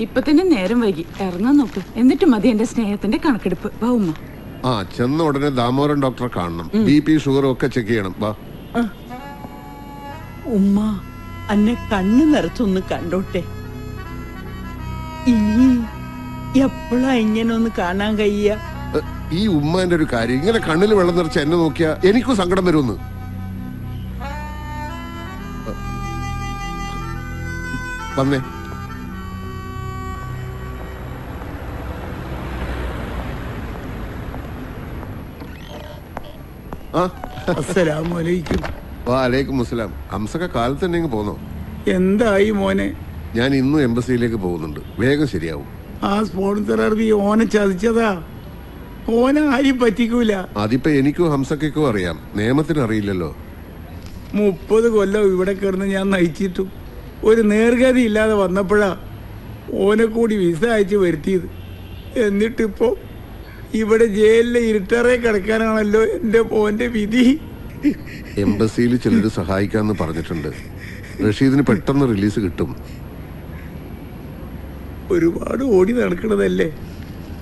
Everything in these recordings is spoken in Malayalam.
ഇപ്പൊ തന്നെ നേരം വൈകി, ഇറങ്ങാൻ നോക്ക്. എന്നിട്ട് മതി എന്റെ സ്നേഹത്തിന്റെ കണക്കെടുപ്പ്. വാ ഉമ്മ. ആ, ചെന്ന ഉടനെ ദാമോദരൻ ഡോക്ടറെ കാണണം. BP ഷുഗറും ഒക്കെ ചെക്ക് ചെയ്യണം. വാ. ഉമ്മ അന്നെ കണ്ണു നിറച്ചൊന്ന് കണ്ടോട്ടെ. ഇനി എപ്പോഴാ ഇങ്ങനെ ഒന്ന് കാണാൻ കഴിയ? ഈ ഉമ്മാന്റെ ഒരു കാര്യം, ഇങ്ങനെ കണ്ണിൽ വെള്ളം നിറച്ച് എന്നെ നോക്കിയാ എനിക്കും സങ്കടം വരുമെന്ന്. വന്നേ. അസ്സലാമലൈക്കും. വാലൈക്കും മുസ്സലാം. ഹംസക്ക കാലത്ത് തന്നെ ഇങ്ങ് പോന്നോ? എന്തായി മോനെ? ഞാൻ ഇന്നും എംബസിയിലേക്ക് പോകുന്നുണ്ട്. വേഗം ശരിയാവും. ആ സ്പോൺസർ അറുതി ഓനെ ചതിച്ചതാ. ഓനെ ആരും പറ്റിക്കൂല. അതിപ്പോ എനിക്കും ഹംസക്കും അറിയാം, നിയമത്തിന് അറിയില്ലല്ലോ. 30 കൊല്ലം ഇവിടെ കിടന്ന് ഞാൻ നയിച്ചിട്ടും ഒരു നേർഗതി ഇല്ലാതെ വന്നപ്പോഴാ ഓനെ കൂടി വിസ അയച്ച് വരുത്തിയത്. എന്നിട്ടിപ്പോ ഇവിടെ ജയിലിലെ ഇരുട്ടറേ കിടക്കാനാണല്ലോ എന്റെ മോന്റെ വിധി. എംബസിയിൽ ചിലര് സഹായിക്കാന്ന് പറഞ്ഞിട്ടുണ്ട്. റഷീദിന് പെട്ടെന്ന് റിലീസ് കിട്ടും. ഒരുപാട് ഓടി നടക്കണതല്ലേ,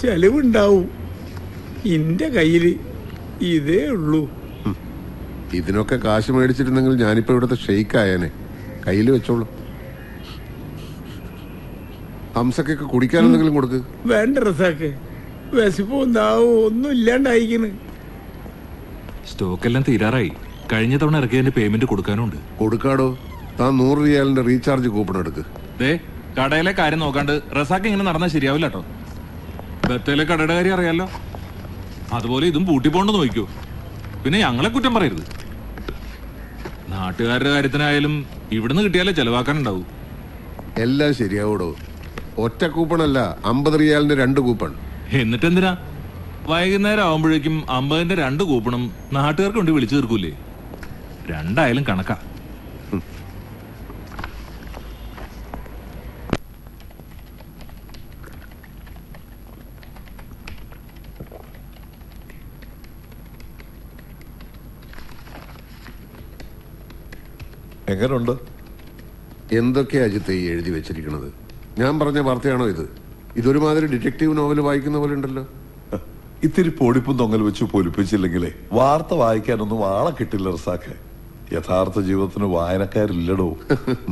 ചെലവുണ്ടാവും. എന്റെ കയ്യില് ഇതേ ഉള്ളൂ. ഇതിനൊക്കെ കാശ് മേടിച്ചിരുന്നെങ്കിൽ ഞാനിപ്പോ ഇവിടുത്തെ ഷെയ്ക്ക് ആയാനെ. കയ്യിൽ വെച്ചോളൂ. ഹംസക്കൊക്കെ കുടിക്കാൻ എന്തെങ്കിലും കൊടുക്ക്. വേണ്ട റസാക്ക്, വിശപ്പോ എന്താവോ ഒന്നും ഇല്ലാണ്ടായിക്കണ്. സ്റ്റോക്ക് എല്ലാം തീരാറായി. കഴിഞ്ഞ തവണ ഇറക്കിയതിന്റെ പേയ്മെന്റ് കൊടുക്കാനുണ്ട്. കൊടുക്കാടോ. താൻ 100 റിയാലിന്റെ റീചാർജ് കൂപ്പൺ എടുക്ക്. കടയിലെ കാര്യം നോക്കാണ്ട് റസാക്ക് ഇങ്ങനെ നടന്നാൽ ശരിയാവില്ല കേട്ടോ. ബത്തേലെ കടയുടെ കാര്യം അറിയാലോ, അതുപോലെ ഇതും പൂട്ടിപ്പോണ്ടെന്ന് നോക്കൂ. പിന്നെ ഞങ്ങളെ കുറ്റം പറയരുത്. നാട്ടുകാരുടെ കാര്യത്തിനായാലും ഇവിടുന്ന് കിട്ടിയാലേ ചെലവാക്കാനുണ്ടാവും. എല്ലാം ശരിയാവൂടോ. ഒറ്റ കൂപ്പണല്ല, 50 റിയാലിന്റെ 2 കൂപ്പൺ. എന്നിട്ടെന്തിനാ വൈകുന്നേരം ആവുമ്പോഴേക്കും 50ന്റെ 2 കൂപ്പണും നാട്ടുകാർക്ക് കൊണ്ട് വിളിച്ചു തീർക്കൂലേ? രണ്ടായാലും കണക്കാ. എങ്ങനുണ്ട്? എന്തൊക്കെയാ അജിത്ത് ഈ എഴുതി വെച്ചിരിക്കുന്നത്? ഞാൻ പറഞ്ഞ വാർത്തയാണോ ഇത്? ഇതൊരുമാതിരി ഡിറ്റക്റ്റീവ് നോവൽ വായിക്കുന്ന പോലെ ഉണ്ടല്ലോ. ഇത്തിരി പൊടിപ്പും തൊങ്ങൽ വെച്ച് പൊലിപ്പിച്ചില്ലെങ്കിലേ വാർത്ത വായിക്കാനൊന്നും ആളെ കിട്ടില്ല റസാഖെ. യഥാർത്ഥ ജീവിതത്തിന് വായനക്കാരില്ലടോ.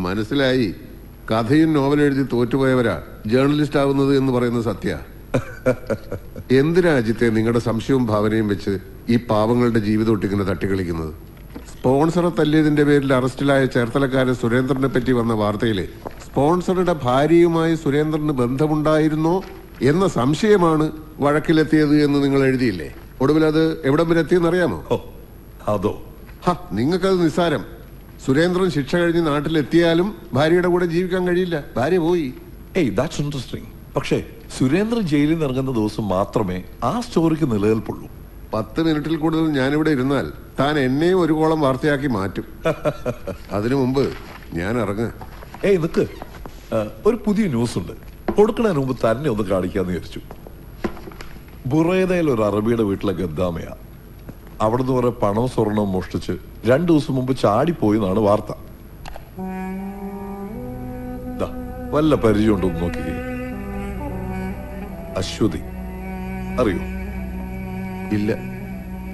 മനസ്സിലായി. കഥയും നോവൽ എഴുതി തോറ്റുപോയവരാ ജേർണലിസ്റ്റ് ആവുന്നത് എന്ന് പറയുന്നത് സത്യ. എന്തിനാ അജിത്തെ നിങ്ങളുടെ സംശയവും ഭാവനയും വെച്ച് ഈ പാവങ്ങളുടെ ജീവിതം ഒട്ടിങ്ങനെ തട്ടിക്കളിക്കുന്നത്? സ്പോൺസറെ തല്ലിയതിന്റെ പേരിൽ അറസ്റ്റിലായ ചേർത്തലക്കാരൻ സുരേന്ദ്രനെ പറ്റി വന്ന വാർത്തയിലെ സ്പോൺസറുടെ ഭാര്യയുമായി സുരേന്ദ്രന് ബന്ധമുണ്ടായിരുന്നോ എന്ന സംശയമാണ് വഴക്കിലെത്തിയത് എന്ന് നിങ്ങൾ എഴുതിയില്ലേ? ഒടുവിൽ അത് എവിടം വരെ എത്തിയെന്നറിയാമോ? അതോ നിങ്ങൾക്കത് നിസ്സാരം. സുരേന്ദ്രൻ ശിക്ഷ കഴിഞ്ഞ് നാട്ടിലെത്തിയാലും ഭാര്യയുടെ കൂടെ ജീവിക്കാൻ കഴിയില്ല. ഭാര്യ പോയി. That's interesting. പക്ഷേ സുരേന്ദ്രൻ ജയിലിൽ നിന്ന് ഇറങ്ങുന്ന ദിവസം മാത്രമേ ആ സ്റ്റോറിക്ക് നിലനിൽപ്പുള്ളൂ. 10 മിനിറ്റിൽ കൂടുതൽ ഞാനിവിടെ ഇരുന്നാൽ താൻ എന്നെയും ഒരു കോളം വാർത്തയാക്കി മാറ്റും. അതിനു മുമ്പ് ഞാൻ ഇറങ്ങ. നിക്ക്, ഒരു പുതിയ ന്യൂസ് ഉണ്ട്. കൊടുക്കുന്നതിന് മുമ്പ് തന്നെ ഒന്ന് കാണിക്കാന്ന് വിചാരിച്ചു. ബുറേദയിൽ ഒരു അറബിയുടെ വീട്ടിലെ ഗദ്ദാമയാ. അവിടുന്ന് കുറെ പണവും സ്വർണവും മോഷ്ടിച്ച് 2 ദിവസം മുമ്പ് ചാടിപ്പോയി എന്നാണ് വാർത്ത. വല്ല പരിചയം ഉണ്ടോ നോക്കിക്കേ. അശ്വതി അറിയോ? ഇല്ല.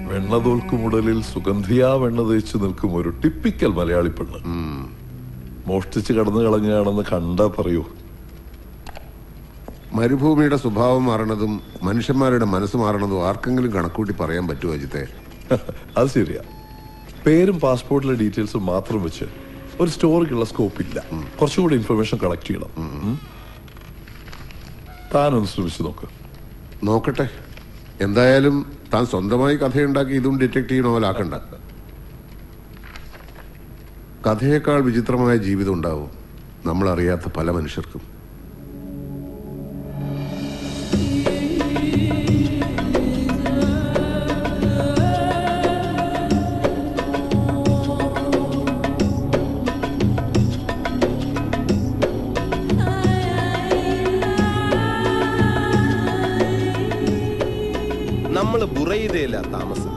വെണ്ണതോൽക്കുമുടലിൽ സുഗന്ധിയാ വെണ്ണ തേച്ച് നിൽക്കും ഒരു ടിപ്പിക്കൽ മലയാളി പെണ്ണ്. മോഷ്ടിച്ച് കടന്നു കളഞ്ഞാണെന്ന് കണ്ടാ പറയൂ. മരുഭൂമിയുടെ സ്വഭാവം മാറണതും മനുഷ്യന്മാരുടെ മനസ്സ് മാറണതും ആർക്കെങ്കിലും കണക്കൂട്ടി പറയാൻ പറ്റുമോ അജിത്തെ? അത് ശരിയാ. പേരും പാസ്പോർട്ടിലെ ഡീറ്റെയിൽസും മാത്രം വെച്ച് ഒരു സ്റ്റോറിക്കുള്ള സ്കോപ്പ് ഇല്ല. കുറച്ചുകൂടി ഇൻഫർമേഷൻ കളക്ട് ചെയ്യണം. താനൊന്ന് ശ്രമിച്ചു നോക്കട്ടെ. എന്തായാലും താൻ സ്വന്തമായി കഥയുണ്ടാക്കി ഇതും ഡിറ്റക്റ്റീവ് നോവലാക്കണ്ട. കഥയേക്കാൾ വിചിത്രമായ ജീവിതം ഉണ്ടാവും നമ്മൾ അറിയാത്ത പല മനുഷ്യർക്കും. നമ്മള് ബുറൈദയില താമസം.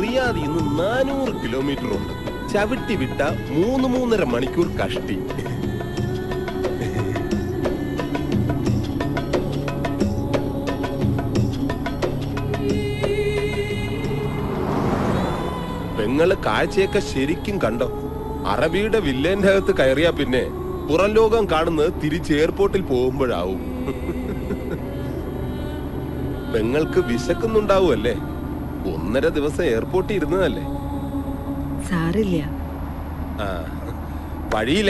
റിയാദിൽ നിന്ന് 400 കിലോമീറ്റർ ഉണ്ട്. ചവിട്ടി വിട്ട 3-3.5 മണിക്കൂർ കഷ്ടി. നിങ്ങൾ കാഴ്ചയൊക്കെ ശരിക്കും കണ്ടോ? അറബിയുടെ വില്ലേന്റെ അകത്ത് കയറിയാ പിന്നെ പുറം ലോകം കാണുന്നത് തിരിച്ച് എയർപോർട്ടിൽ പോകുമ്പോഴാവും. പെങ്ങൾക്ക് വിശക്കുന്നുണ്ടാവുമല്ലേ? 1.5 ദിവസം എയർപോർട്ടിൽ ഇരുന്നതല്ലേ? സാരില്ല. വഴിയിൽ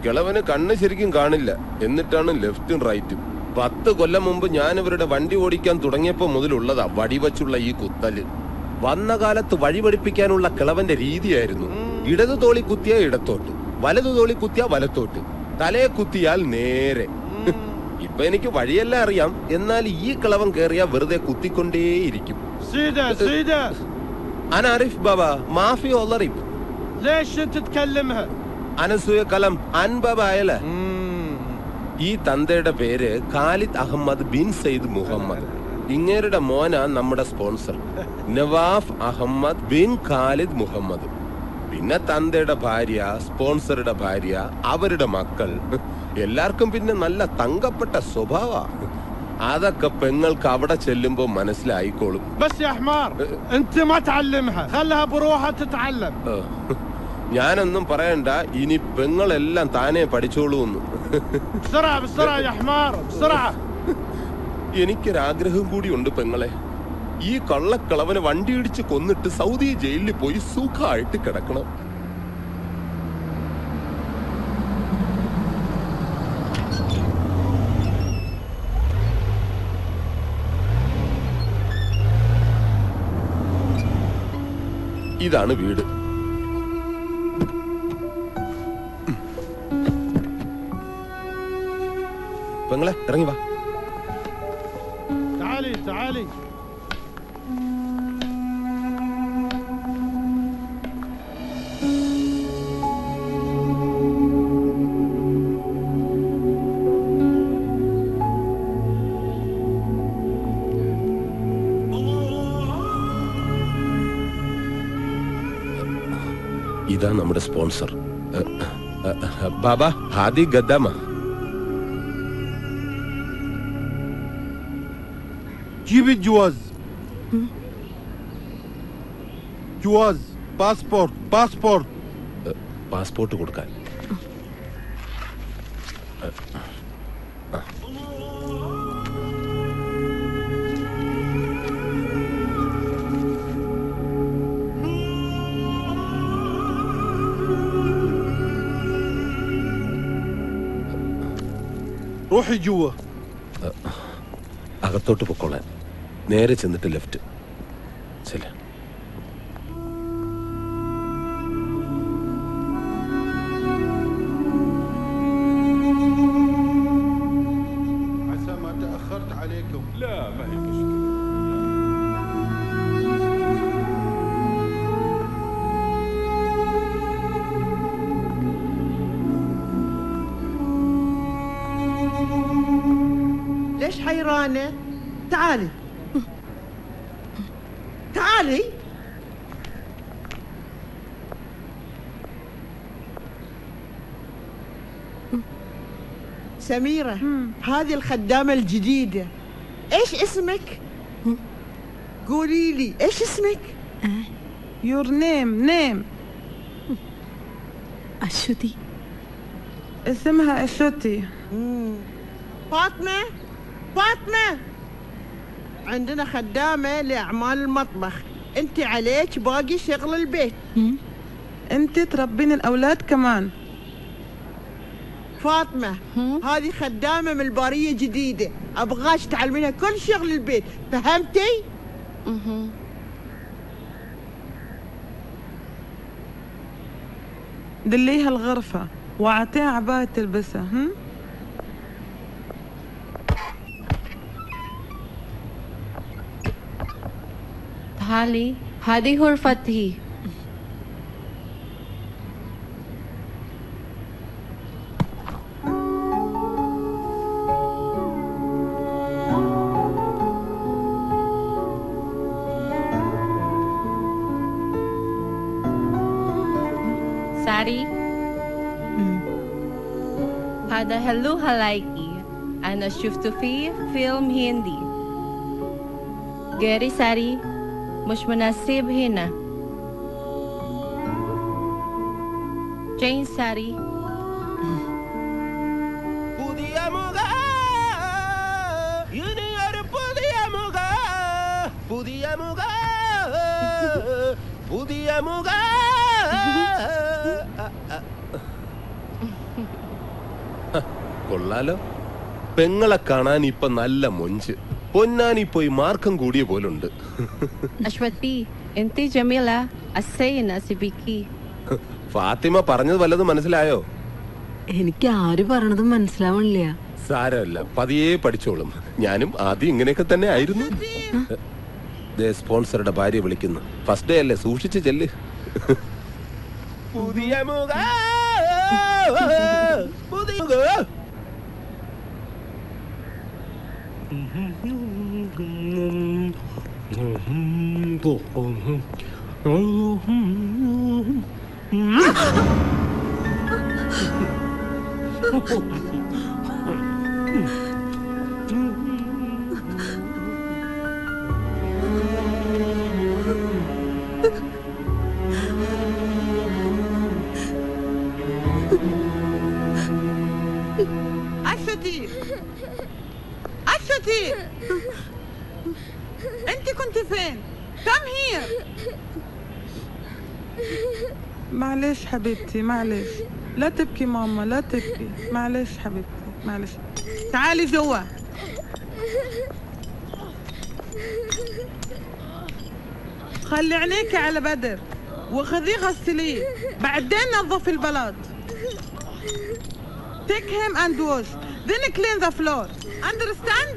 കിളവന് കണ്ണ് ശരിക്കും കാണില്ല, എന്നിട്ടാണ് ലെഫ്റ്റും റൈറ്റും. 10 കൊല്ലം മുമ്പ് ഞാൻ ഇവരുടെ വണ്ടി ഓടിക്കാൻ തുടങ്ങിയപ്പോ മുതലുള്ളതാ വടിവച്ചുള്ള ഈ കുത്തല്. വന്ന കാലത്ത് വഴി പഠിപ്പിക്കാനുള്ള കിളവന്റെ രീതിയായിരുന്നു ഇടതു തോളി കുത്തിയ ഇടത്തോട്ട്, വലതു തോളി കുത്തിയ വലത്തോട്ട്, തലയെ കുത്തിയാൽ നേരെ. ഇപ്പൊ എനിക്ക് വഴിയെല്ലാം അറിയാം, എന്നാൽ ഈ കിളവൻ കേറിയാ വെറുതെ കുത്തിക്കൊണ്ടേയിരിക്കും. അനാരിഫ് ബാബ മാഫി ഒളറിഫ് അനസൂയ കലം അൻബാബ അയല. ഈ തന്തയുടെ പേര് Khalid Ahmed bin Sayyid Muhammad. ഇങ്ങേരുടെ മോനാ നമ്മുടെ sponsor Nawaf Ahmed bin Khalid Muhammad. പിന്നെ തന്തയുടെ ഭാര്യ, സ്പോൺസറുടെ ഭാര്യ, അവരുടെ മക്കൾ, എല്ലാവർക്കും പിന്നെ നല്ല തങ്കപ്പെട്ട സ്വഭാവ. അതൊക്കെ പെങ്ങൾക്ക് അവിടെ ചെല്ലുമ്പോ മനസ്സിലായിക്കോളും. ഞാനൊന്നും പറയണ്ട, ഇനി പെങ്ങളെല്ലാം താനേ പഠിച്ചോളൂന്ന്. എനിക്കൊരാഗ്രഹം കൂടിയുണ്ട് പെങ്ങളെ. ഈ കള്ളക്കളവനെ വണ്ടി ഇടിച്ച് കൊന്നിട്ട് സൗദി ജയിലിൽ പോയി സുഖമായിട്ട് കിടക്കണം. ഇതാണ് വീട്. പെങ്ങളെ ഇറങ്ങി വാ. ഇതാ നമ്മുടെ സ്പോൺസർ ബാബ ഹാദി ഗദ്ദാമ. جيب الجواز. جواز باسبورت. പാസ്പോർട്ട് കൊടുക്കാൻ. روحي جوا. അകത്തോട്ട് പൊക്കോളാൻ. നേരെ ചെന്നിട്ട് ലെഫ്റ്റ്. ശരി. عسى ما تأخرت عليكم. لا ما هي مشكلة. ليش حيرانة؟ تعالي تعالي. سميرة هذه الخدامة الجديدة. ايش اسمك؟ قولي لي ايش اسمك؟ Your name. അശ്വതി. اسمها أشوتي. فاطمة عندنا خدامة لأعمال المطبخ، انت عليك باقي شغل البيت. أنت تربين الأولاد كمان. فاطمة هذه خدامة من البارية جديدة، أبغاش تعلمينها كل شغل البيت، فهمتي؟ دليها الغرفة وأعطيها عباية تلبسها. تعالي هذه غرفتي. ساري هذا حلو هلايكي. أنا شفت فيه فيلم هندي. غير ساري مش مناسب هنا. جين ساري. പുതിയ മുഖ ഇനിയൊരു പുതിയ മുഖ പുതിയ മുഖ പുതിയ മുഖ കൊള്ളാലോ. പെങ്ങളെ കാണാൻ ഇപ്പൊ നല്ല മൊഞ്ച്. പൊന്നാനി പോയി മാർക്കം കൂടിയ പോലുണ്ട്. أشوتي أنت جميلة السينة سبيكي. ഫാത്തിമ പറഞ്ഞത് വല്ലതും മനസ്സിലായോ? എനിക്ക് ആര് പറഞ്ഞതും മനസ്സിലാവണില്ല. സാരമല്ല, പതിയെ പഠിച്ചോളും. ഞാനും ആദ്യം ഇങ്ങനെയൊക്കെ തന്നെ ആയിരുന്നു. സ്പോൺസറുടെ ഭാര്യ വിളിക്കുന്നു. ഫസ്റ്റ് ഡേ അല്ലേ, സൂക്ഷിച്ച് ചെല്ല്. പുതിയ മുഖ പുതിയ മുഖ. عشتي عشتي انت كنت فين؟ كم هي؟ معلش حبيبتي معلش. لا تبكي ماما لا تبكي. معلش حبيبتي معلش. تعالي جوا. خلي عينيك على بدر وخذيه غسليه، بعدين نظفي البلاط. Take him and wash, then clean the floor. Understand?